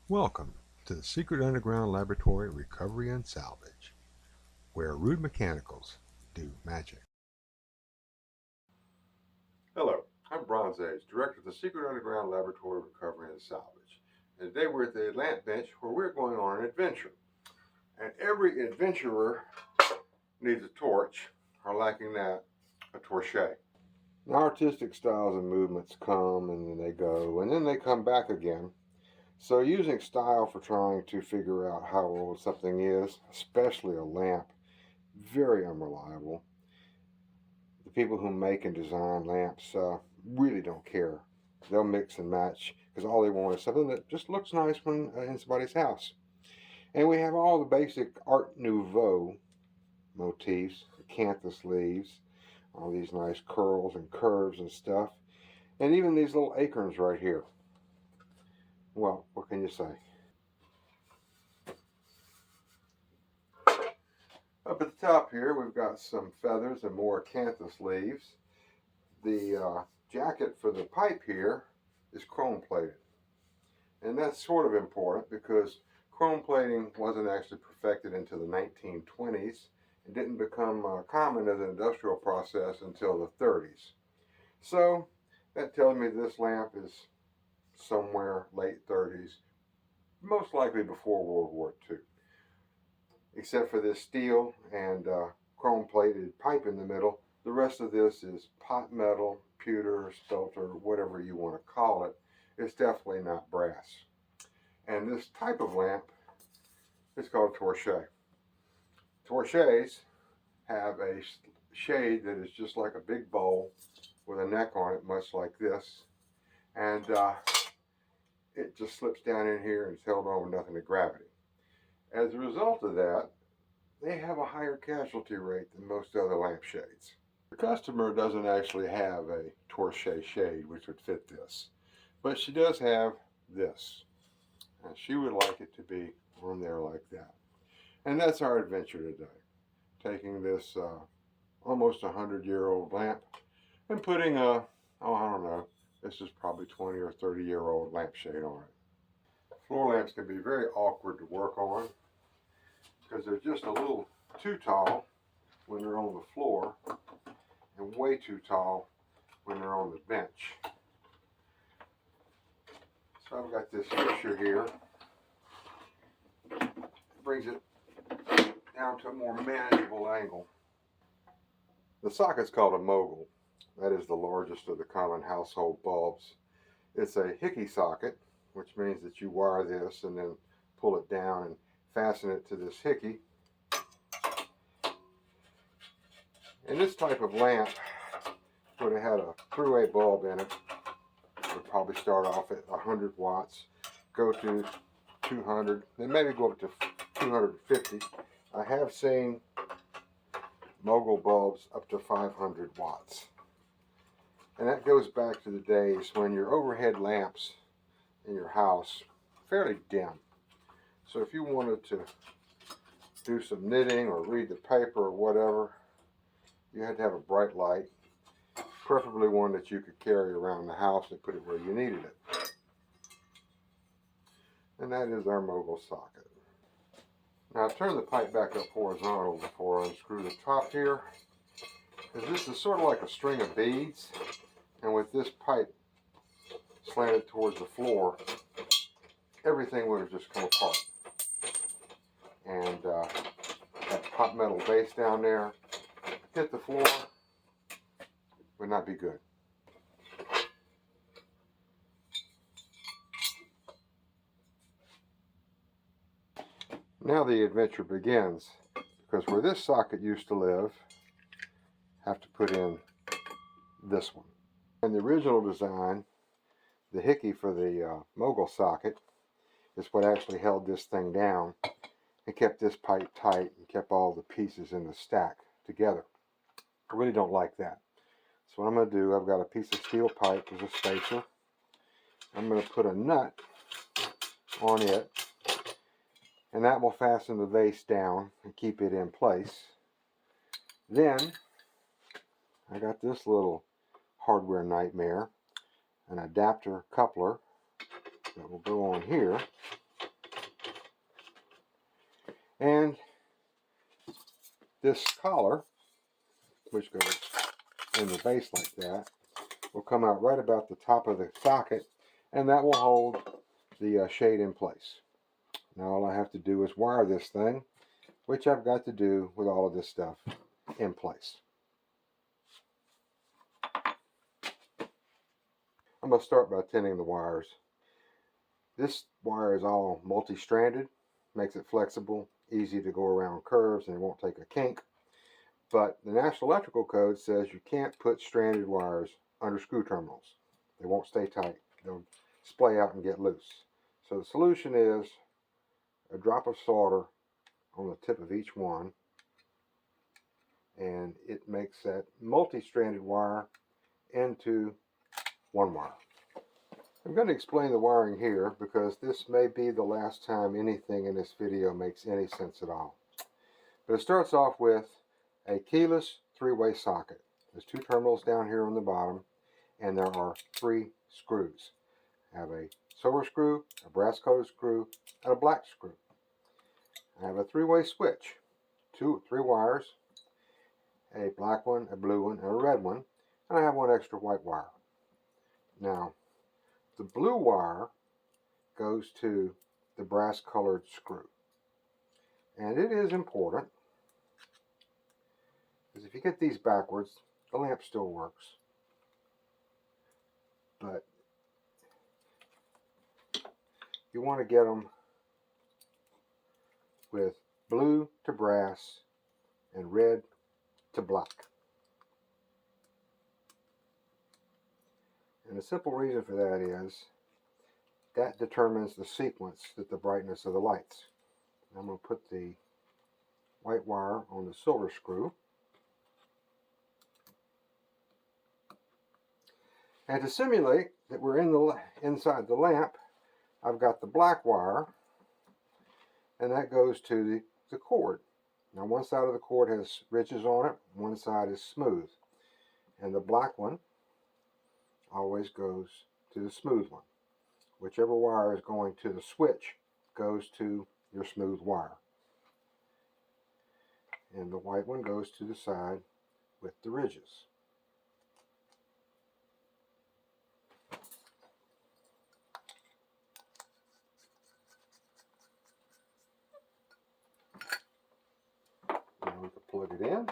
Welcome to the Secret Underground Laboratory Recovery and Salvage, where rude mechanicals do magic. Hello, I'm Bronze Age, Director of the Secret Underground Laboratory Recovery and Salvage. And today we're at the lamp bench where we're going on an adventure. And every adventurer needs a torch, or lacking that, a torchiere. Now, artistic styles and movements come and then they go, and then they come back again. So using style for trying to figure out how old something is, especially a lamp, very unreliable. The people who make and design lamps really don't care. They'll mix and match because all they want is something that just looks nice when in somebody's house. And we have all the basic Art Nouveau motifs, acanthus leaves, all these nice curls and curves and stuff, and even these little acorns right here. Well, what can you say? Up at the top here, we've got some feathers and more acanthus leaves. The jacket for the pipe here is chrome plated. And that's sort of important because chrome plating wasn't actually perfected until the 1920s and didn't become common as an industrial process until the 30s. So that tells me this lamp is somewhere late 30s, most likely before World War II. Except for this steel and chrome plated pipe in the middle, the rest of this is pot metal, pewter, spelter, whatever you want to call it. It's definitely not brass. And this type of lamp is called torchiere. Torchieres have a shade that is just like a big bowl with a neck on it, much like this. And it just slips down in here and is held on with nothing to gravity. As a result of that, they have a higher casualty rate than most other lampshades. The customer doesn't actually have a torchiere shade which would fit this, but she does have this, and she would like it to be on there like that. And that's our adventure today, taking this almost 100-year-old lamp and putting I don't know, this is probably 20 or 30-year-old lampshade on it. Floor lamps can be very awkward to work on because they're just a little too tall when they're on the floor and way too tall when they're on the bench. So I've got this fixture here. It brings it down to a more manageable angle. The socket's called a mogul. That is the largest of the common household bulbs. It's a hickey socket, which means that you wire this and then pull it down and fasten it to this hickey. And this type of lamp would have had a through-way bulb in it. It would probably start off at 100 watts, go to 200, then maybe go up to 250. I have seen mogul bulbs up to 500 watts. And that goes back to the days when your overhead lamps in your house fairly dim. So if you wanted to do some knitting or read the paper or whatever, you had to have a bright light, preferably one that you could carry around the house and put it where you needed it. And that is our mogul socket. Now I'll turn the pipe back up horizontal before I unscrew the top here, because this is sort of like a string of beads, and with this pipe slanted towards the floor, everything would have just come apart. And that hot metal base down there hit the floor, would not be good. Now the adventure begins, because where this socket used to live, I have to put in this one. In the original design, the hickey for the mogul socket is what actually held this thing down and kept this pipe tight and kept all the pieces in the stack together. I really don't like that. So what I'm going to do, I've got a piece of steel pipe as a spacer. I'm going to put a nut on it, and that will fasten the vase down and keep it in place. Then I got this little hardware nightmare, an adapter coupler that will go on here, this collar, which goes in the base like that, will come out right about the top of the socket, and that will hold the shade in place. Now all I have to do is wire this thing, which I've got to do with all of this stuff in place. I'm going to start by tinning the wires. This wire is all multi-stranded, makes it flexible, easy to go around curves, and it won't take a kink. But the National Electrical Code says you can't put stranded wires under screw terminals. They won't stay tight. They'll splay out and get loose. So the solution is a drop of solder on the tip of each one, and it makes that multi-stranded wire into one wire. I'm going to explain the wiring here because this may be the last time anything in this video makes any sense at all. But it starts off with a keyless three-way socket. There's two terminals down here on the bottom, and there are 3 screws. I have a silver screw, a brass-coated screw, and a black screw. I have a 3-way switch, 3 wires, a black one, a blue one, and a red one, and I have 1 extra white wire. Now, the blue wire goes to the brass-colored screw. And it is important, because if you get these backwards, the lamp still works. But you want to get them with blue to brass and red to black. And the simple reason for that is that determines the sequence, that the brightness of the lights. I'm going to put the white wire on the silver screw. And to simulate that we're inside the lamp, I've got the black wire, and that goes to the cord. Now one side of the cord has ridges on it, one side is smooth. And the black one always goes to the smooth one. Whichever wire is going to the switch goes to your smooth wire. And the white one goes to the side with the ridges. Now we can plug it in.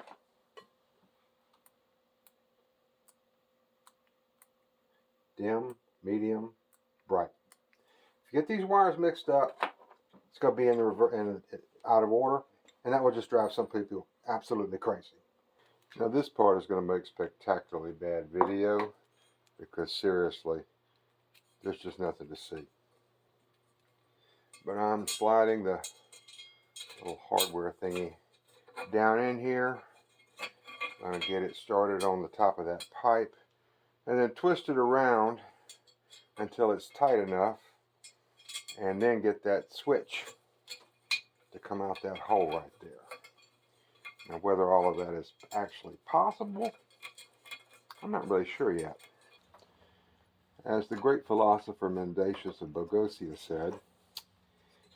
Dim, medium, bright. If you get these wires mixed up, it's going to be out of order, and that will just drive some people absolutely crazy. Now this part is going to make spectacularly bad video, because seriously, there's just nothing to see. But I'm sliding the little hardware thingy down in here. I'm going to get it started on the top of that pipe, and then twist it around until it's tight enough, and then get that switch to come out that hole right there. Now whether all of that is actually possible, I'm not really sure yet. As the great philosopher Mendacious of Bogosia said,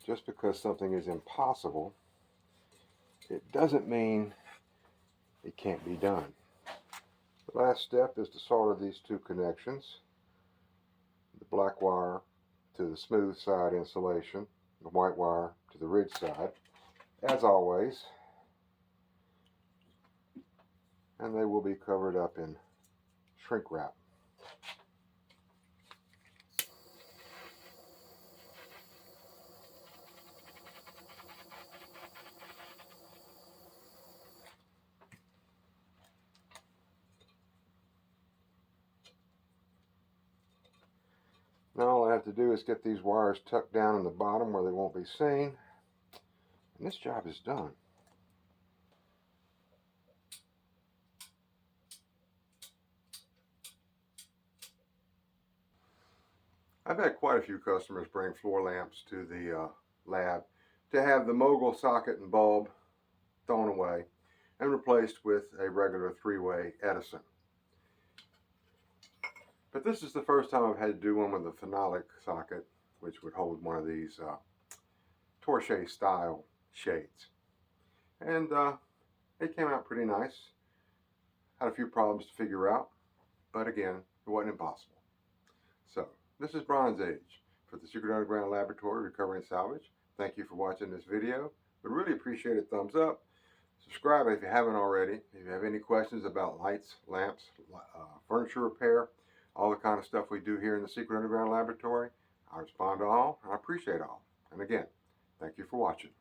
just because something is impossible, it doesn't mean it can't be done. The last step is to solder these 2 connections, the black wire to the smooth side insulation, the white wire to the ridge side, as always, and they will be covered up in shrink wrap. Now all I have to do is get these wires tucked down in the bottom where they won't be seen, and this job is done. I've had quite a few customers bring floor lamps to the lab to have the mogul socket and bulb thrown away and replaced with a regular 3-way Edison. But this is the first time I've had to do one with a phenolic socket, which would hold one of these Torchieire style shades. And It came out pretty nice. Had a few problems to figure out, but again, it wasn't impossible. So, this is Bronze Age for the Secret Underground Laboratory Recovery and Salvage. Thank you for watching this video. Would really appreciate a thumbs up. Subscribe if you haven't already. If you have any questions about lights, lamps, furniture repair, all the kind of stuff we do here in the Secret Underground Laboratory, I respond to all, and I appreciate all. And again, thank you for watching.